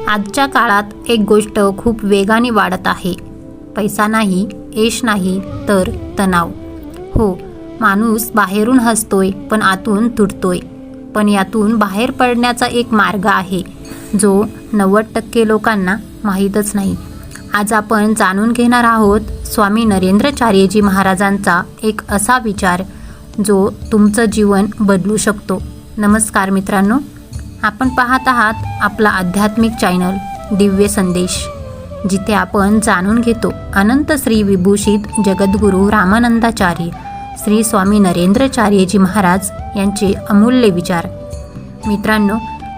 आजच्या काळात एक गोष्ट खूप वेगाने वाढत आहे. पैसा नाही, यश नाही, तर तणाव. हो, माणूस बाहेरून हसतोय पण आतून तुटतोय. पण यातून बाहेर पडण्याचा एक मार्ग आहे जो 90% लोकांना माहीतच नाही. आज आपण जाणून घेणार आहोत स्वामी नरेंद्राचार्यजी महाराजांचा एक असा विचार जो तुमचं जीवन बदलू शकतो. नमस्कार मित्रांनो, आपण पाहत आहात आपला आध्यात्मिक चॅनल दिव्य संदेश, जिथे आपण जाणून घेतो अनंत श्री विभूषित जगद्गुरू रामानंदाचार्य श्री स्वामी नरेंद्राचार्यजी महाराज यांचे अमूल्य विचार. मित्रांनो,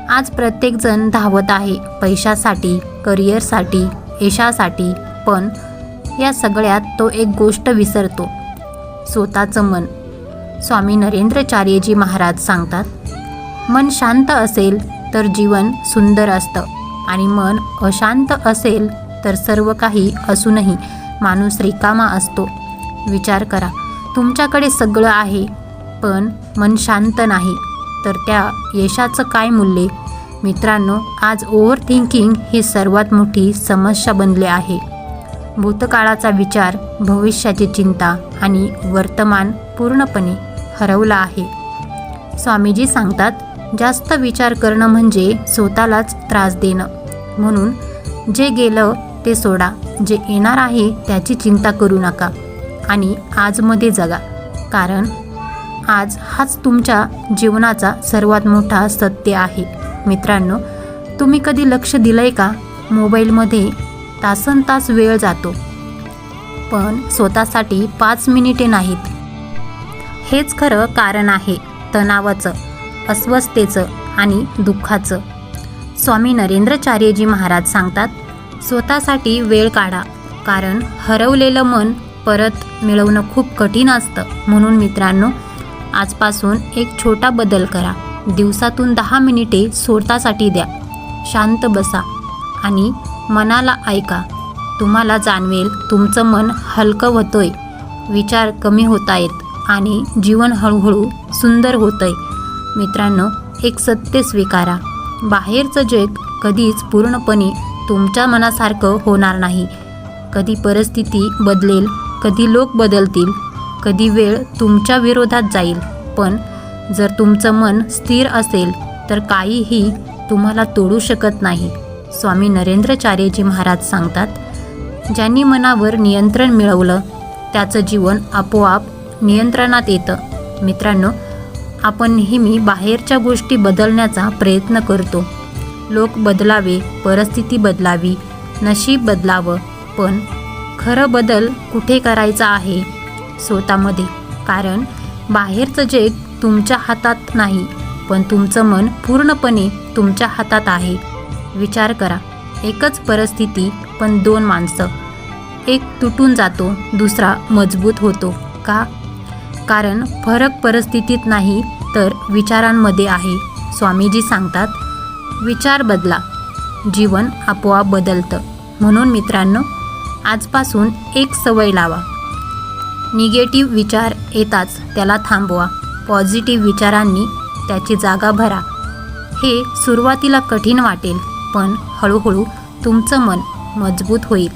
आज प्रत्येकजण धावत आहे पैशासाठी, करिअरसाठी, यशासाठी, पण या सगळ्यात तो एक गोष्ट विसरतो, स्वतःचं मन. स्वामी नरेंद्राचार्यजी महाराज सांगतात, मन शांत असेल तर जीवन सुंदर असतं आणि मन अशांत असेल तर सर्व काही असूनही माणूस रिकामा असतो. विचार करा, तुमच्याकडे सगळं आहे पण मन शांत नाही तर त्या यशाचं काय मूल्य? मित्रांनो, आज ओव्हर थिंकिंग ही सर्वात मोठी समस्या बनली आहे. भूतकाळाचा विचार, भविष्याची चिंता आणि वर्तमान पूर्णपणे हरवला आहे. स्वामीजी सांगतात, जास्त विचार करणं म्हणजे स्वतःलाच त्रास देणं. म्हणून जे गेलं ते सोडा, जे येणार आहे त्याची चिंता करू नका आणि आजमध्ये जगा, कारण आज हाच तुमच्या जीवनाचा सर्वात मोठा सत्य आहे. मित्रांनो, तुम्ही कधी लक्ष दिलंय का? मोबाईलमध्ये तासनतास वेळ जातो पण स्वतःसाठी 5 मिनिटे नाहीत. हेच खरं कारण आहे तणावाचं, अस्वस्थतेचं आणि दुःखाचं. स्वामी नरेंद्राचार्यजी महाराज सांगतात, स्वतःसाठी वेळ काढा, कारण हरवलेलं मन परत मिळवणं खूप कठीण असतं. म्हणून मित्रांनो, आजपासून एक छोटा बदल करा. दिवसातून 10 मिनिटे स्वतःसाठी द्या. शांत बसा आणि मनाला ऐका. तुम्हाला जाणवेल तुमचं मन हलकं होतंय, विचार कमी होत आहेत आणि जीवन हळूहळू सुंदर होतंय. मित्रांनो, एक सत्य स्वीकारा, बाहेरचं जग कधीच पूर्णपणे तुमच्या मनासारखं होणार नाही. कधी परिस्थिती बदलेल, कधी लोक बदलतील, कधी वेळ तुमच्या विरोधात जाईल, पण जर तुमचं मन स्थिर असेल तर काहीही तुम्हाला तोडू शकत नाही. स्वामी नरेंद्राचार्यजी महाराज सांगतात, ज्यांनी मनावर नियंत्रण मिळवलं त्याचं जीवन आपोआप नियंत्रणात येतं. मित्रांनो, आपण नेहमी बाहेरच्या गोष्टी बदलण्याचा प्रयत्न करतो. लोक बदलावे, परिस्थिती बदलावी, नशीब बदलावं, पण खरं बदल कुठे करायचा आहे? स्वतःमध्ये. कारण बाहेरचं जग तुमच्या हातात नाही, पण तुमचं मन पूर्णपणे तुमच्या हातात आहे. विचार करा, एकच परिस्थिती पण 2 माणसं, एक तुटून जातो, दुसरा मजबूत होतो. का? कारण फरक परिस्थितीत नाही तर विचारांमध्ये आहे. स्वामीजी सांगतात, विचार बदला, जीवन आपोआप बदलतं. म्हणून मित्रांनो, आजपासून एक सवय लावा. निगेटिव्ह विचार येताच त्याला थांबवा, पॉझिटिव्ह विचारांनी त्याची जागा भरा. हे सुरुवातीला कठीण वाटेल, पण हळूहळू तुमचं मन मजबूत होईल,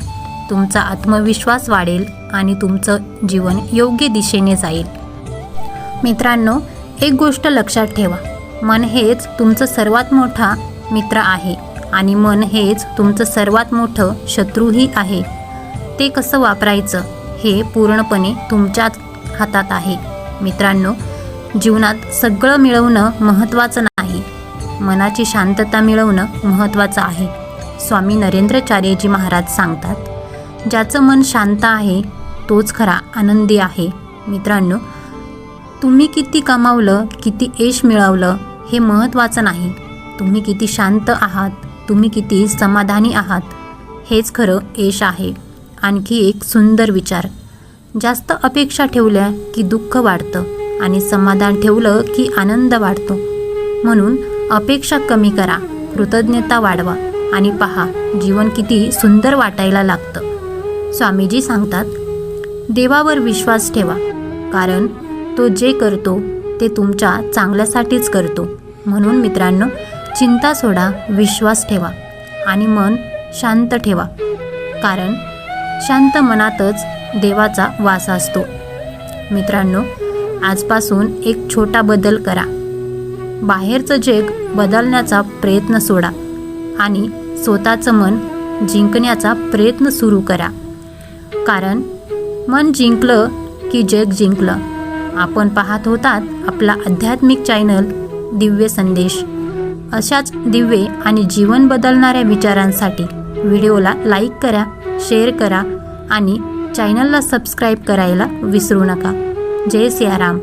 तुमचा आत्मविश्वास वाढेल आणि तुमचं जीवन योग्य दिशेने जाईल. मित्रांनो, एक गोष्ट लक्षात ठेवा, मन हेच तुमचं सर्वात मोठा मित्र आहे आणि मन हेच तुमचं सर्वात मोठं शत्रूही आहे. ते कसं वापरायचं हे पूर्णपणे तुमच्याच हातात आहे. मित्रांनो, जीवनात सगळं मिळवणं महत्त्वाचं नाही, मनाची शांतता मिळवणं महत्त्वाचं आहे. स्वामी नरेंद्राचार्यजी महाराज सांगतात, ज्याचं मन शांत आहे तोच खरा आनंदी आहे. मित्रांनो, तुम्ही किती कमावलं, किती यश मिळवलं हे महत्त्वाचं नाही, तुम्ही किती शांत आहात, तुम्ही किती समाधानी आहात, हेच खरं यश आहे. आणखी एक सुंदर विचार, जास्त अपेक्षा ठेवल्या की दुःख वाढतं आणि समाधान ठेवलं की आनंद वाढतो. म्हणून अपेक्षा कमी करा, कृतज्ञता वाढवा आणि पहा जीवन किती सुंदर वाटायला लागतं. स्वामीजी सांगतात, देवावर विश्वास ठेवा, कारण तो जे करतो ते तुमच्या चांगल्यासाठीच करतो. म्हणून मित्रांनो, चिंता सोडा, विश्वास ठेवा आणि मन शांत ठेवा, कारण शांत मनातच देवाचा वास असतो. मित्रांनो, आजपासून एक छोटा बदल करा. बाहेरचं जग बदलण्याचा प्रयत्न सोडा आणि स्वतःचं मन जिंकण्याचा प्रयत्न सुरू करा. कारण मन जिंकलं की जग जिंकलं. आपण पाहत होतात आपला आध्यात्मिक चॅनल दिव्य संदेश. अशाच दिव्य आणि जीवन बदलणाऱ्या विचारांसाठी व्हिडिओला लाईक करा, शेअर करा आणि चॅनलला सबस्क्राईब करायला विसरू नका. जय सियाराम.